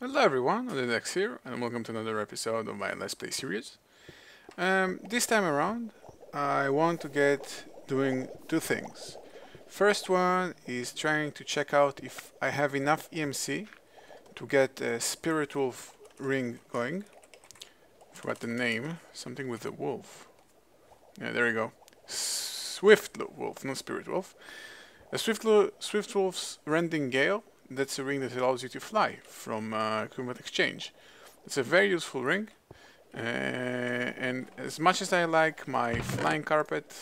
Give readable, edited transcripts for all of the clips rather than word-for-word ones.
Hello everyone, odedex here, and welcome to another episode of my Let's Play series. This time around, I want to get doing two things. First one is trying to check out if I have enough EMC to get a Spirit Wolf ring going. Forgot the name, something with the wolf. Yeah, there you go. Swift Wolf, not Spirit Wolf. A Swift Wolf's Rending Gale. That's a ring that allows you to fly from equipment exchange. It's a very useful ring, and as much as I like my flying carpet,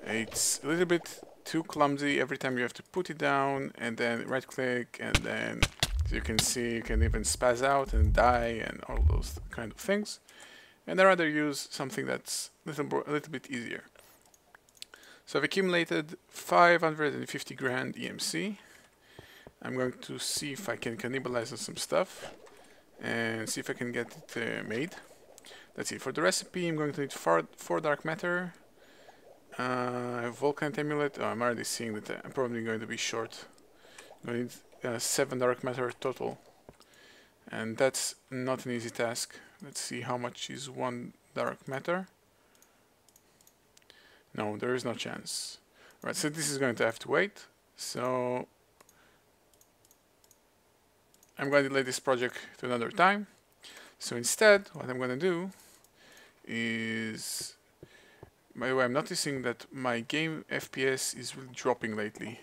it's a little bit too clumsy. Every time you have to put it down and then right click, and then as you can see, you can even spaz out and die and all those kind of things. And I'd rather use something that's a little bit easier. So I've accumulated 550 grand EMC. I'm going to see if I can cannibalize on some stuff and see if I can get it made. Let's see, for the recipe I'm going to need 4 dark matter, Volcanic amulet. Oh, I'm already seeing that I'm probably going to be short. I'm going to need 7 dark matter total, and that's not an easy task. Let's see how much is 1 dark matter. No, there is no chance. Right, so this is going to have to wait. So I'm going to delay this project to another time. So instead, what I'm going to do is, by the way, I'm noticing that my game FPS is really dropping lately.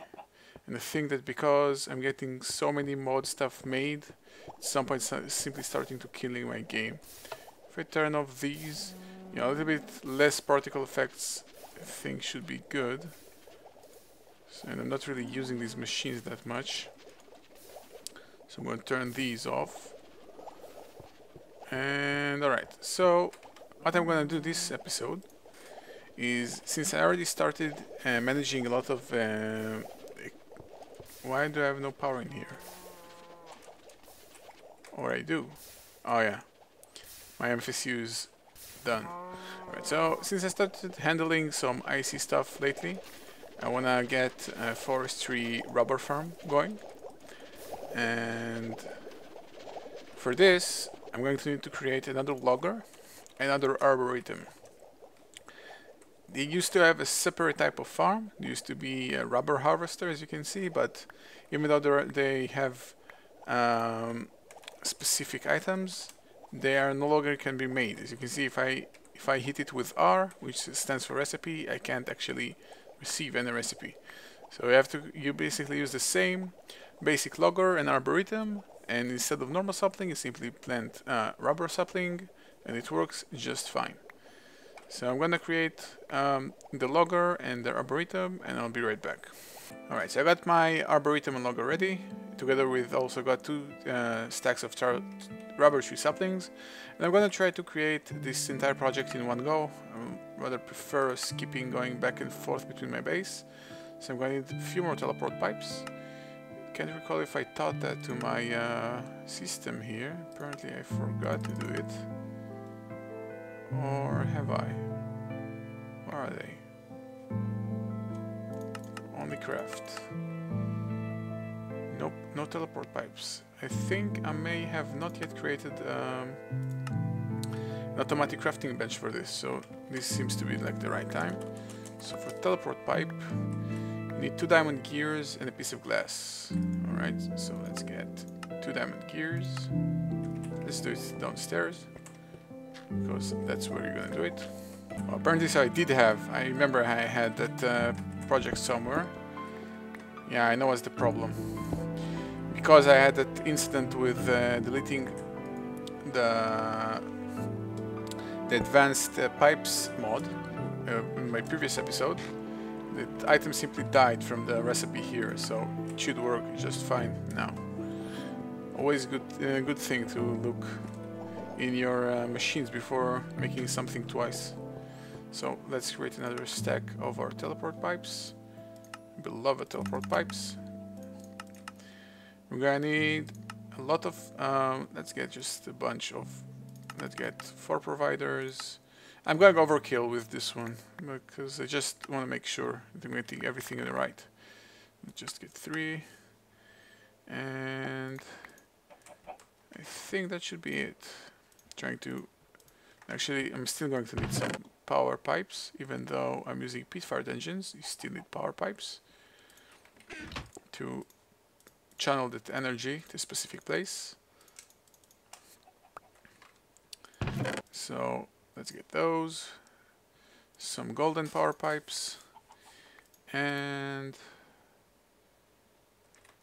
And I think that because I'm getting so many mod stuff made, at some point it's simply starting to killing my game. If I turn off these, a little bit less particle effects, I think should be good. So, and I'm not really using these machines that much. So I'm going to turn these off. And alright, so what I'm going to do this episode is, since I already started managing a lot of... why do I have no power in here? Or I do. Oh yeah, my MFSU is done. Alright, so since I started handling some icy stuff lately, I want to get a forestry rubber farm going. And for this, I'm going to need to create another logger, another arboretum. They used to have a separate type of farm. There used to be a rubber harvester, as you can see, but even though they have specific items, they are no longer can be made. As you can see, if I hit it with R, which stands for recipe, I can't actually receive any recipe. So you basically use the same basic logger and arboretum, and instead of normal sapling, you simply plant rubber sapling, and it works just fine. So I'm gonna create the logger and the arboretum, and I'll be right back. Alright, so I got my arboretum and logger ready. Together with also got 2 stacks of rubber tree saplings, and I'm gonna try to create this entire project in one go. I rather prefer skipping going back and forth between my base. So I'm going to need a few more teleport pipes. Can't recall if I taught that to my system here. Apparently I forgot to do it. Or have I? Where are they? Only craft. Nope, no teleport pipes. I think I may have not yet created an automatic crafting bench for this, so this seems to be like the right time. So for teleport pipe, we need 2 diamond gears and a piece of glass. Alright, so let's get 2 diamond gears. Let's do it downstairs, because that's where you're gonna do it. Well, apparently, so I remember I had that project somewhere. Yeah, I know what's the problem. Because I had that incident with deleting the advanced pipes mod in my previous episode. The item simply died from the recipe here, so it should work just fine now. Always good thing to look in your machines before making something twice. So let's create another stack of our teleport pipes. Beloved teleport pipes. We're gonna need a lot of, let's get just a bunch of, let's get 4 providers. I'm going overkill with this one, because I just want to make sure that I'm getting everything in the right. Let's just get 3, and I think that should be it. Trying to... Actually, I'm still going to need some power pipes, even though I'm using peat-fired engines. You still need power pipes to channel that energy to a specific place. So let's get those. Some golden power pipes. And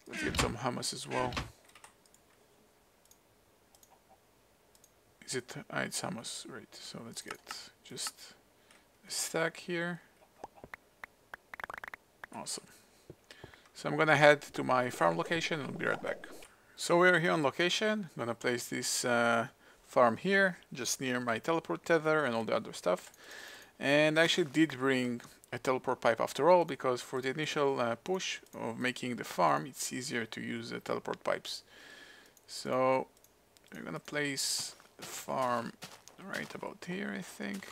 let's get some hummus as well. Is it? It's hummus, right. So let's get just a stack here. Awesome. So I'm gonna head to my farm location and I'll be right back. So we're here on location. I'm gonna place this farm here, just near my teleport tether and all the other stuff. And I actually did bring a teleport pipe after all, because for the initial push of making the farm, it's easier to use teleport pipes. So we're gonna place the farm right about here, I think.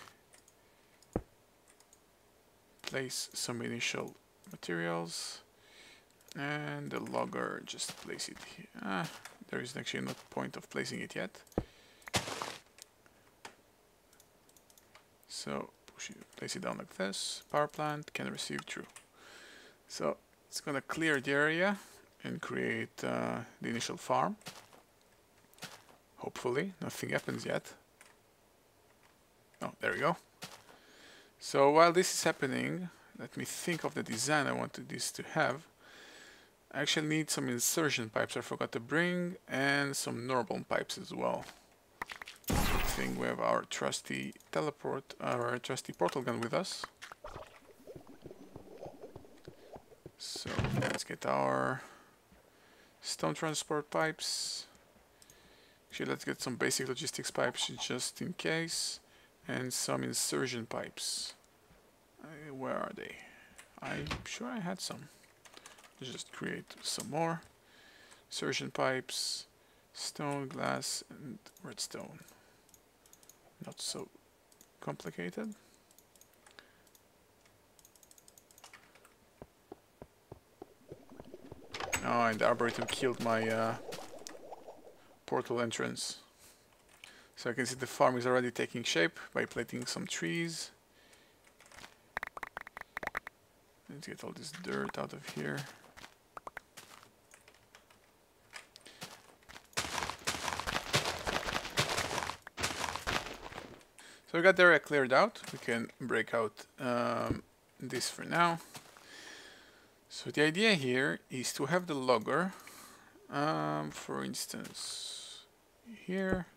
Place some initial materials, and the logger, just place it here. There is actually no point of placing it yet. So place it down like this. Power plant can receive true. So it's gonna clear the area and create the initial farm. Hopefully, nothing happens yet. Oh, there we go. So while this is happening, let me think of the design I wanted this to have. I actually need some insertion pipes I forgot to bring, and some normal pipes as well. Good thing we have our trusty portal gun with us. So let's get our stone transport pipes. Actually, let's get some basic logistics pipes just in case, and some insertion pipes. Where are they? I'm sure I had some. Let's just create some more. Insertion pipes, stone, glass, and redstone. Not so complicated. Oh, and the arboretum killed my portal entrance. So I can see the farm is already taking shape by planting some trees. Let's get all this dirt out of here. So we got the area cleared out. We can break out this for now. So the idea here is to have the logger, for instance, here,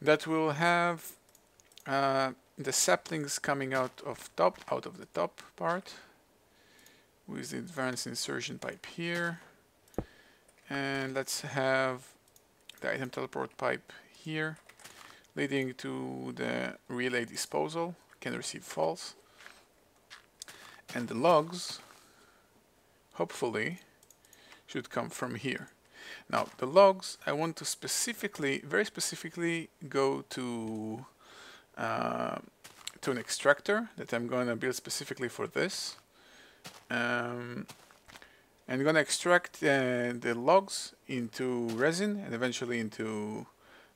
that will have the saplings coming out of the top part, with the advanced insertion pipe here, and let's have the item teleport pipe here, leading to the relay disposal, can receive false, and the logs hopefully should come from here. Now the logs I want to very specifically go to an extractor that I'm going to build specifically for this. And I'm going to extract the logs into resin and eventually into...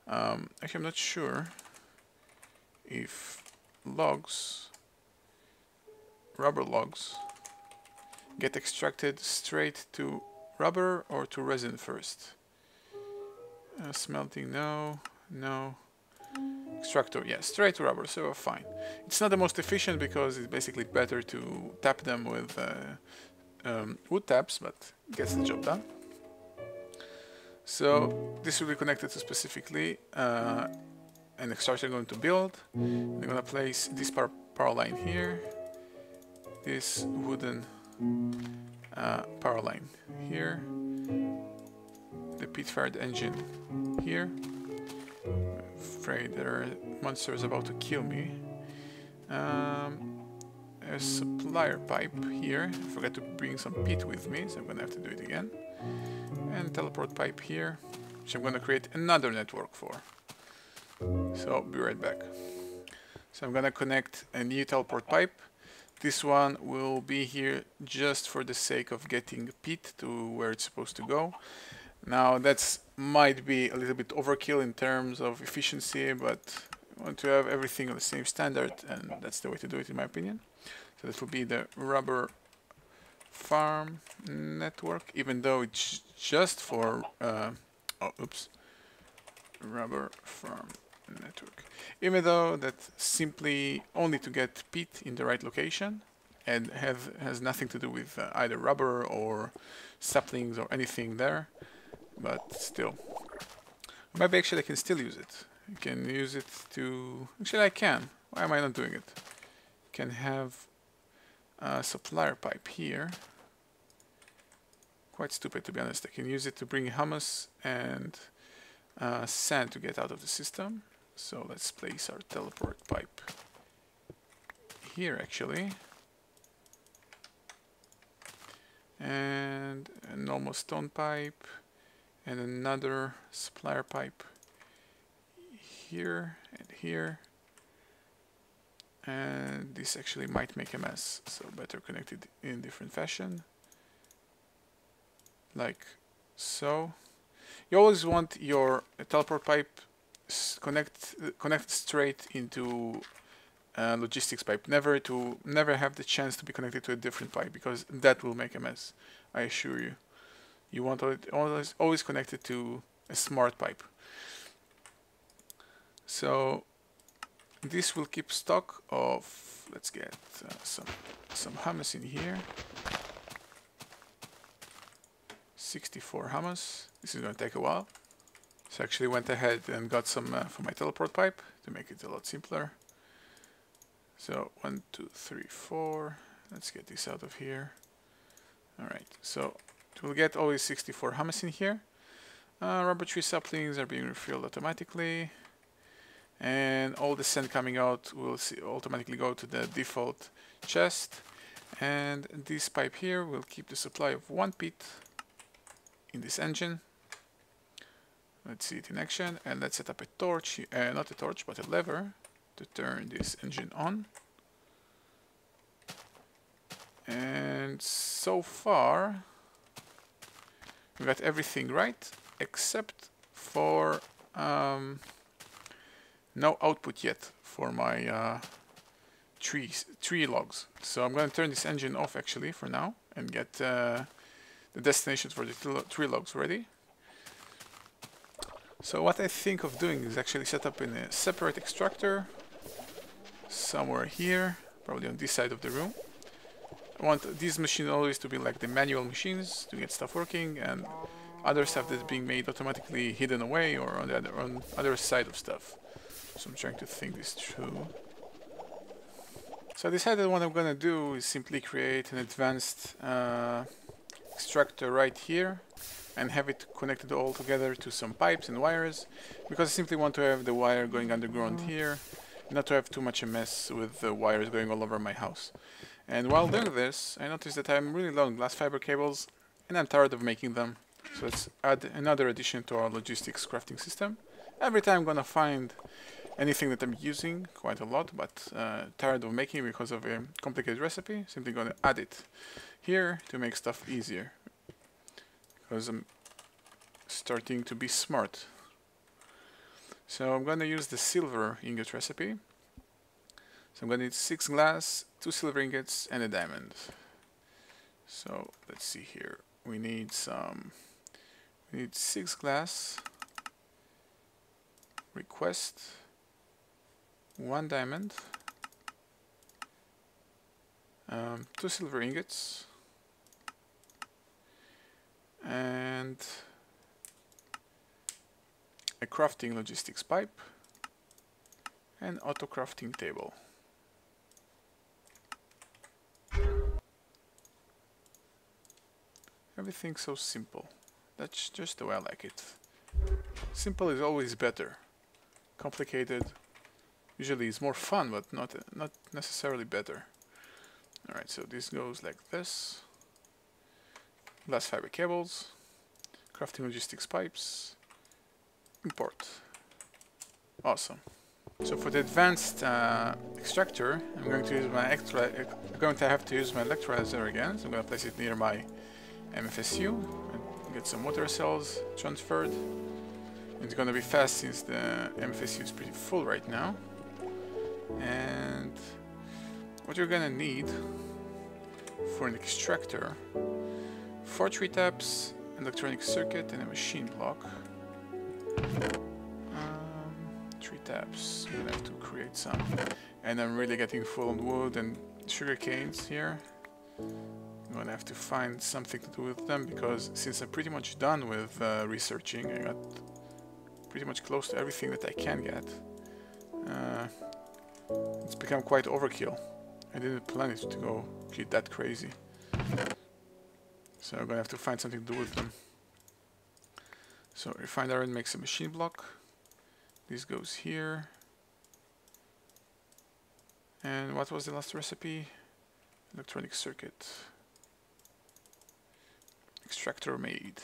actually, I'm not sure if rubber logs, get extracted straight to rubber or to resin first. Smelting, no. Extractor, yeah, straight to rubber, so fine. It's not the most efficient because it's basically better to tap them with wood taps, but it gets the job done. So this will be connected to specifically an extractor I'm going to build. I'm going to place this power line here, this wooden power line here, the peat-fired engine here. Afraid there are monsters about to kill me. A supplier pipe here. I forgot to bring some peat with me, so I'm gonna have to do it again. And teleport pipe here, which I'm gonna create another network for. So I'll be right back. So I'm gonna connect a new teleport pipe. This one will be here just for the sake of getting peat to where it's supposed to go. Now that's might be a little bit overkill in terms of efficiency, but I want to have everything on the same standard, and that's the way to do it in my opinion. So this will be the rubber farm network, even though it's just for rubber farm network, even though that's simply only to get peat in the right location and has nothing to do with either rubber or saplings or anything there, but still. Maybe actually I can still use it. I can use it to... Actually I can. Why am I not doing it? Can have a supplier pipe here. Quite stupid, to be honest. I can use it to bring humus and sand to get out of the system. So let's place our teleport pipe here actually. And a normal stone pipe and another supplier pipe here and here. And this actually might make a mess, so better connected in different fashion, like so. You always want your teleport pipe connect straight into logistics pipe, never have the chance to be connected to a different pipe, because that will make a mess, I assure you. You want it always connected to a smart pipe. So this will keep stock of, let's get some humus in here. 64 humus. This is going to take a while. So I actually went ahead and got some for my teleport pipe to make it a lot simpler. So 1, 2, 3, 4. Let's get this out of here. Alright, so we'll get always 64 humus in here. Rubber tree saplings are being refilled automatically. And all the sand coming out will automatically go to the default chest. And this pipe here will keep the supply of 1 pit in this engine. Let's see it in action, and let's set up a torch, not a torch, but a lever to turn this engine on. And so far we got everything right, except for no output yet for my tree logs. So I'm going to turn this engine off actually for now and get the destinations for the tree logs ready. So what I think of doing is actually set up in a separate extractor somewhere here, probably on this side of the room. I want these machines always to be like the manual machines to get stuff working, and other stuff that's being made automatically hidden away or on the other side of stuff. So I'm trying to think this through. So I decided what I'm gonna do is simply create an advanced extractor right here and have it connected all together to some pipes and wires, because I simply want to have the wire going underground here, not to have too much a mess with the wires going all over my house. And while doing this, I noticed that I'm really low on glass fiber cables and I'm tired of making them. So let's add another addition to our logistics crafting system. Every time I'm gonna find anything that I'm using, quite a lot, but tired of making because of a complicated recipe, simply gonna add it here to make stuff easier. Because I'm starting to be smart. So I'm gonna use the silver ingot recipe. So I'm gonna need 6 glass, 2 silver ingots, and a diamond. So let's see here. We need 6 glass. Request 1 diamond. 2 silver ingots. And a crafting logistics pipe and auto crafting table. Everything's so simple. That's just the way I like it. Simple is always better. Complicated usually is more fun, but not necessarily better. Alright, so this goes like this. Glass fiber cables, crafting logistics pipes, import. Awesome. So for the advanced extractor, I'm going to use my have to use my electrolyzer again. So I'm going to place it near my MFSU. I'm get some water cells transferred. It's gonna be fast since the MFSU is pretty full right now. And what you're gonna need for an extractor, 4 tree taps, electronic circuit, and a machine block. 3 taps. I'm gonna have to create some. And I'm really getting full on wood and sugar canes here. I'm gonna have to find something to do with them, because since I'm pretty much done with researching, I got pretty much close to everything that I can get. It's become quite overkill. I didn't plan it to go that crazy. So I'm gonna have to find something to do with them. So refined iron makes a machine block. This goes here. And what was the last recipe? Electronic circuit. Extractor made.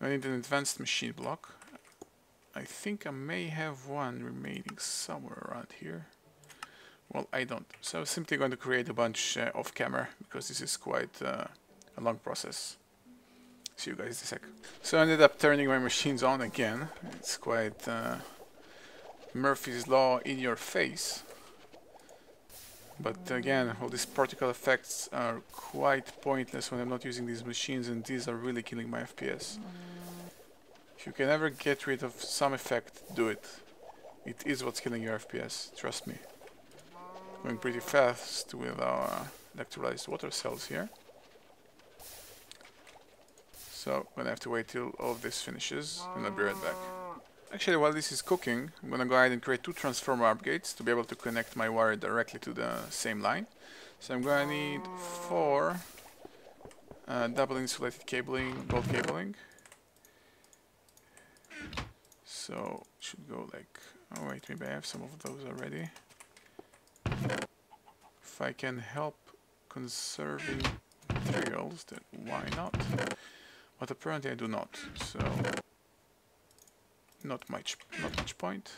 I need an advanced machine block. I think I may have one remaining somewhere around here. Well, I don't. So I'm simply going to create a bunch off camera, because this is quite a long process. See you guys in a sec. So I ended up turning my machines on again. It's quite Murphy's Law in your face. But again, all these particle effects are quite pointless when I'm not using these machines, and these are really killing my FPS. If you can ever get rid of some effect, do it. It is what's killing your FPS, trust me. Going pretty fast with our electrolyzed water cells here. So I'm gonna have to wait till all of this finishes, and I'll be right back. Actually, while this is cooking, I'm gonna go ahead and create 2 transformer upgrades to be able to connect my wire directly to the same line. So I'm gonna need 4 double insulated cabling, gold cabling. So it should go like, oh wait, maybe I have some of those already. If I can help conserving materials, then why not? But apparently I do not, so not much point.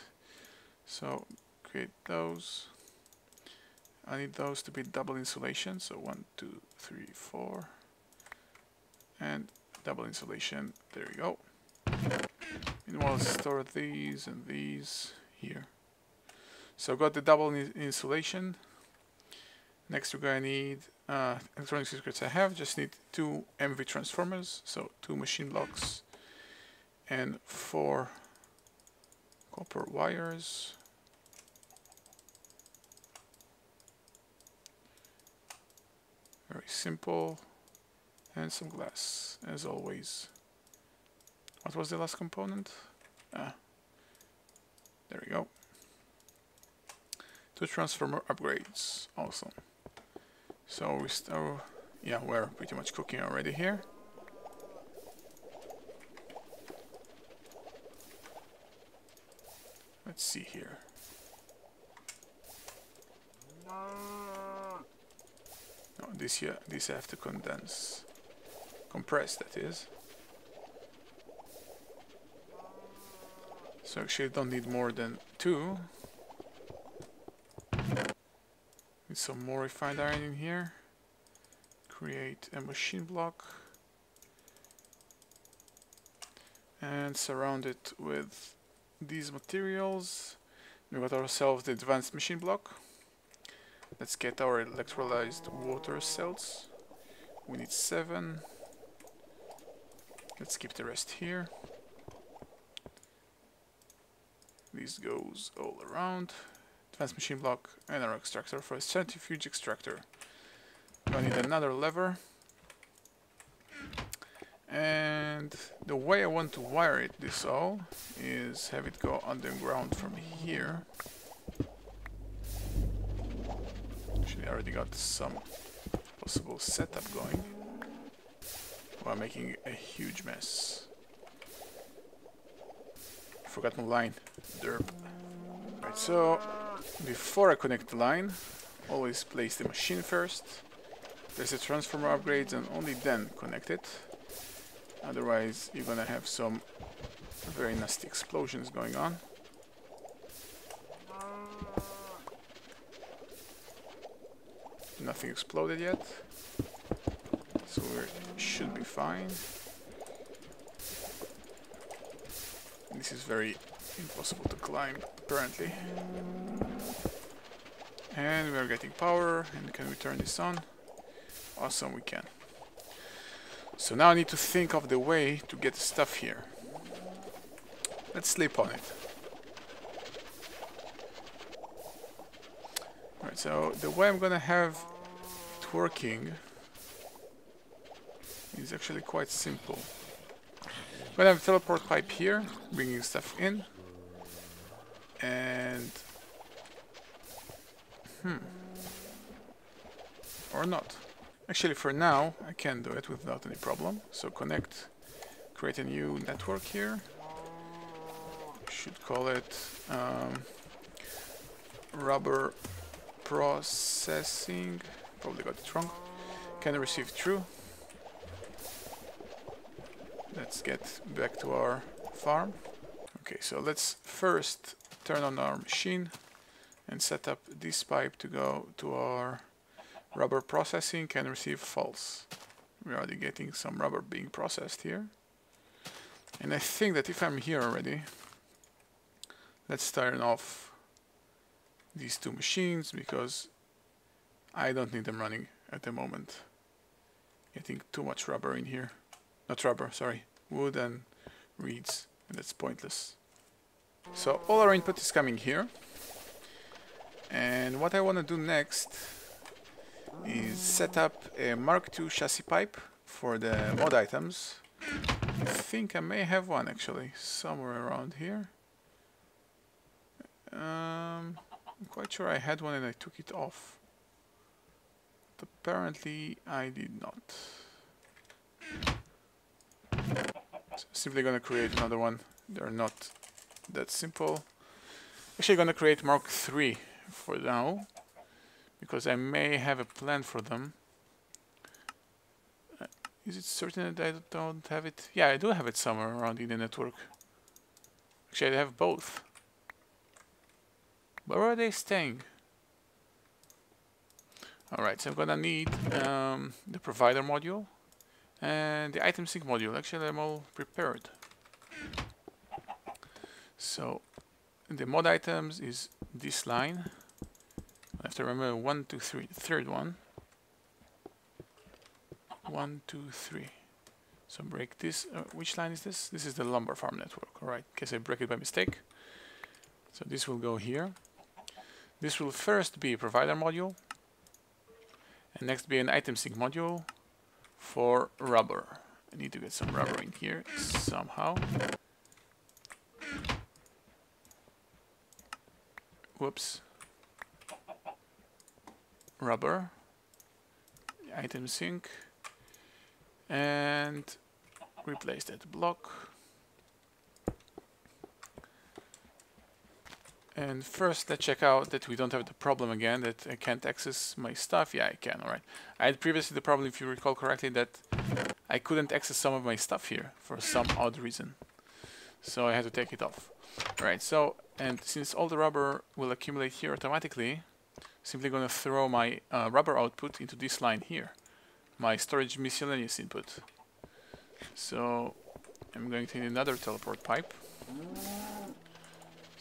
So create those. I need those to be double insulation, so 1, 2, 3, 4, and double insulation. There you go. Meanwhile, I'll store these and these here. So I've got the double insulation. Next we're gonna need electronic circuits. I have just need 2 MV transformers, so 2 machine blocks and 4 copper wires. Very simple. And some glass, as always. What was the last component? There we go. 2 transformer upgrades. Awesome. So we start. Yeah, we're pretty much cooking already here. Let's see here. No, this here, this I have to condense. Compress, that is. So actually I don't need more than 2. Need some more refined iron in here. Create a machine block. And surround it with these materials. We got ourselves the advanced machine block. Let's get our electrolyzed water cells. We need 7. Let's keep the rest here. This goes all around. Advanced machine block and our extractor for a centrifuge extractor. I need another lever. And the way I want to wire it, this all, is have it go underground from here. Actually, I already got some possible setup going while making a huge mess. Forgot my line. Derp. Right, so before I connect the line, always place the machine first, place the transformer upgrades, and only then connect it. Otherwise, you're gonna have some very nasty explosions going on. Nothing exploded yet, so we should be fine. This is very impossible to climb, apparently. And we're getting power, and can we turn this on? Awesome, we can. So now I need to think of the way to get the stuff here. Let's sleep on it. Alright, so the way I'm gonna have it working is actually quite simple. I'm gonna have a teleport pipe here, bringing stuff in. And... or not. Actually, for now, I can do it without any problem. So connect, create a new network here. Should call it rubber processing. Probably got it wrong. Can receive true. Let's get back to our farm. Okay, so let's first turn on our machine and set up this pipe to go to our rubber processing. Can receive false. We're already getting some rubber being processed here. And I think that if I'm here already, let's turn off these two machines because I don't need them running at the moment. Getting too much rubber in here. Not rubber, sorry. Wood and reeds, and that's pointless. So all our input is coming here. And what I want to do next is set up a Mark II chassis pipe for the mod items. I think I may have one actually, somewhere around here. I'm quite sure I had one and I took it off. But apparently I did not. So simply gonna create another one. They're not that simple. Actually gonna create Mark III for now, because I may have a plan for them. Is it certain that I don't have it? Yeah, I do have it somewhere around in the network. Actually, I have both. Where are they staying? Alright, so I'm gonna need the provider module and the item sync module. Actually, I'm all prepared. So the mod items is this line. I have to remember 1, 2, 3. The third one. 1, 2, 3. So break this. Which line is this? This is the lumber farm network. Alright, in case I break it by mistake. So this will go here. This will first be a provider module. And next be an item sync module for rubber. I need to get some rubber in here somehow. Whoops. Rubber. Item sync. And replace that block. And first, let's check out that we don't have the problem again, that I can't access my stuff. Yeah, I can, alright. I had previously the problem, if you recall correctly, that I couldn't access some of my stuff here for some odd reason. So I had to take it off. Alright, so, and since all the rubber will accumulate here automatically, simply going to throw my rubber output into this line here. My storage miscellaneous input. So, I'm going to need another teleport pipe.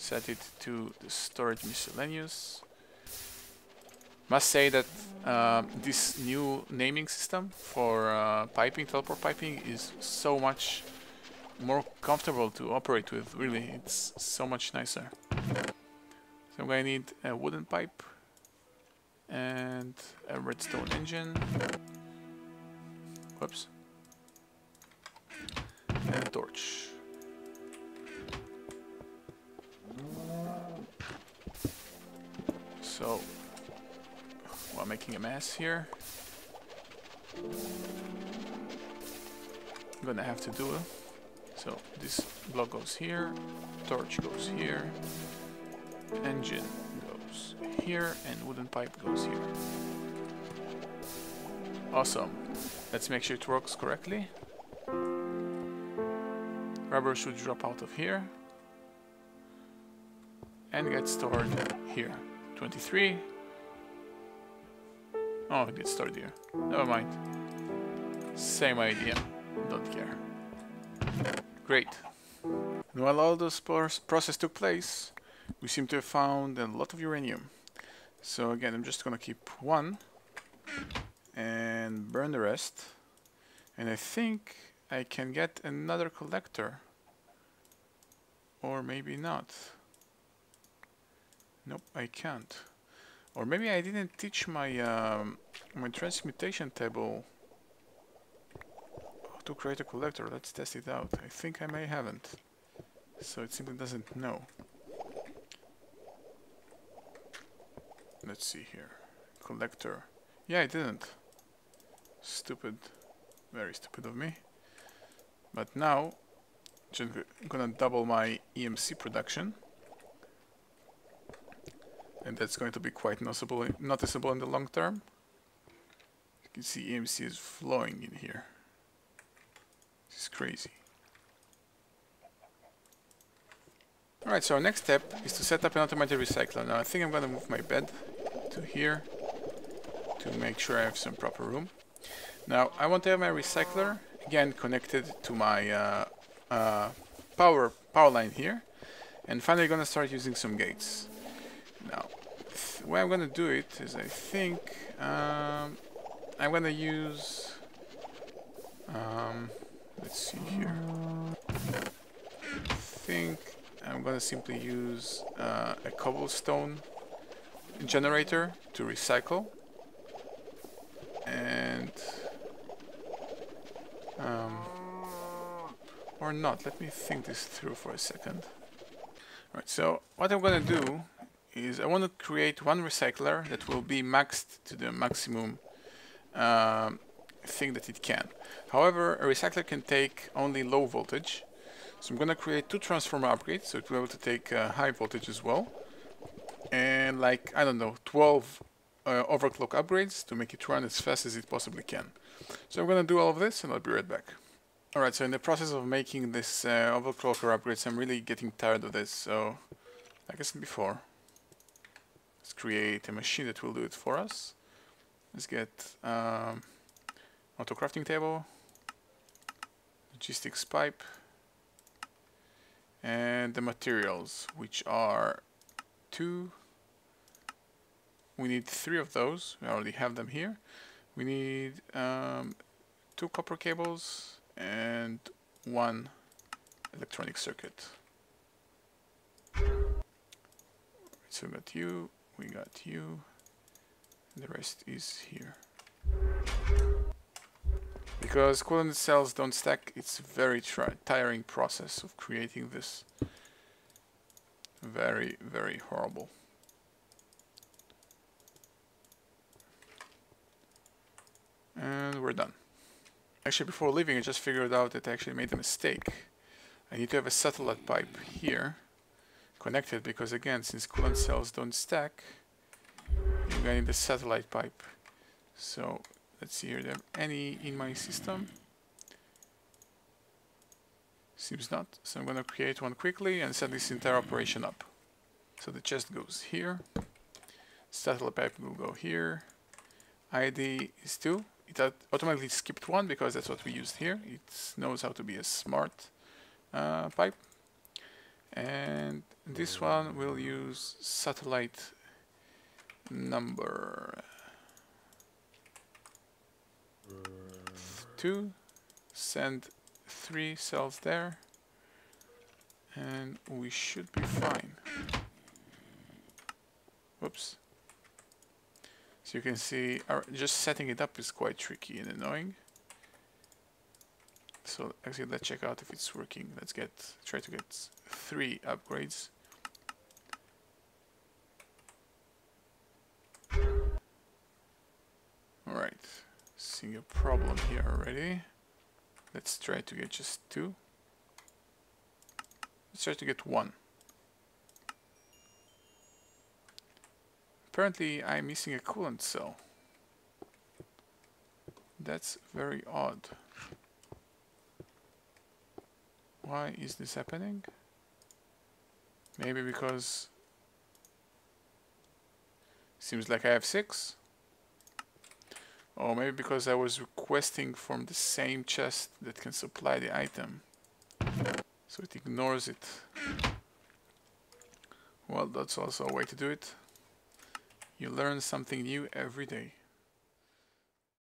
Set it to the storage miscellaneous. Must say that this new naming system for piping, teleport piping, is so much more comfortable to operate with. Really, it's so much nicer. So I'm going to need a wooden pipe and a redstone engine. Whoops. And a torch. So, while making a mess here, I'm gonna have to do it. So this block goes here, torch goes here, engine goes here, and wooden pipe goes here. Awesome. Let's make sure it works correctly. Rubber should drop out of here and get stored here. 23. Oh, it gets stored here. Never mind. Same idea. Don't care. Great. And while all those process took place, we seem to have found a lot of uranium. So again, I'm just gonna keep one and burn the rest. And I think I can get another collector. Or maybe not. Nope, I can't. Or maybe I didn't teach my my transmutation table how to create a collector. Let's test it out. I think I may haven't. So it simply doesn't know. Let's see here. Collector. Yeah, I didn't. Stupid. Very stupid of me. But now, just gonna double my EMC production. And that's going to be quite noticeable in the long term. You can see EMC is flowing in here. This is crazy. Alright, so our next step is to set up an automated recycler. Now I think I'm gonna move my bed to here to make sure I have some proper room. Now I want to have my recycler again connected to my power line here, and finally gonna start using some gates. Now the way I'm gonna do it is I think I'm gonna use let's see here. I think I'm gonna simply use a cobblestone generator to recycle, and or not. Let me think this through for a second. Alright, so what I'm gonna do is I want to create one recycler that will be maxed to the maximum thing that it can. However, a recycler can take only low voltage, so I'm gonna create two transformer upgrades so it will be able to take high voltage as well, and like, I don't know, 12 overclock upgrades to make it run as fast as it possibly can. So I'm gonna do all of this and I'll be right back. Alright, so in the process of making this overclocker upgrades, I'm really getting tired of this, so like I said before, let's create a machine that will do it for us. Let's get auto crafting table, logistics pipe, and the materials, which are two. We need 3 of those. We already have them here. We need 2 copper cables and 1 electronic circuit. So we got you, and the rest is here. Because coolant cells don't stack, it's a very tiring process of creating this. Very, very horrible. And we're done. Actually, before leaving, I just figured out that I actually made a mistake. I need to have a satellite pipe here connected, because again, since coolant cells don't stack, you're going to need a satellite pipe. So let's see here, do I have any in my system? Seems not. So I'm going to create one quickly and set this entire operation up. So the chest goes here, satellite pipe will go here, ID is 2. It automatically skipped 1 because that's what we used here. It knows how to be a smart pipe. And this one will use satellite number 2, send 3 cells there, and we should be fine. Whoops. So you can see just setting it up is quite tricky and annoying. So actually let's check out if it's working. Let's try to get 3 upgrades. Alright, seeing a problem here already. Let's try to get just 2. Let's try to get 1. Apparently I'm missing a coolant cell. That's very odd. Why is this happening? Maybe because seems like I have 6. Or maybe because I was requesting from the same chest that can supply the item. so it ignores it. Well, that's also a way to do it. You learn something new every day.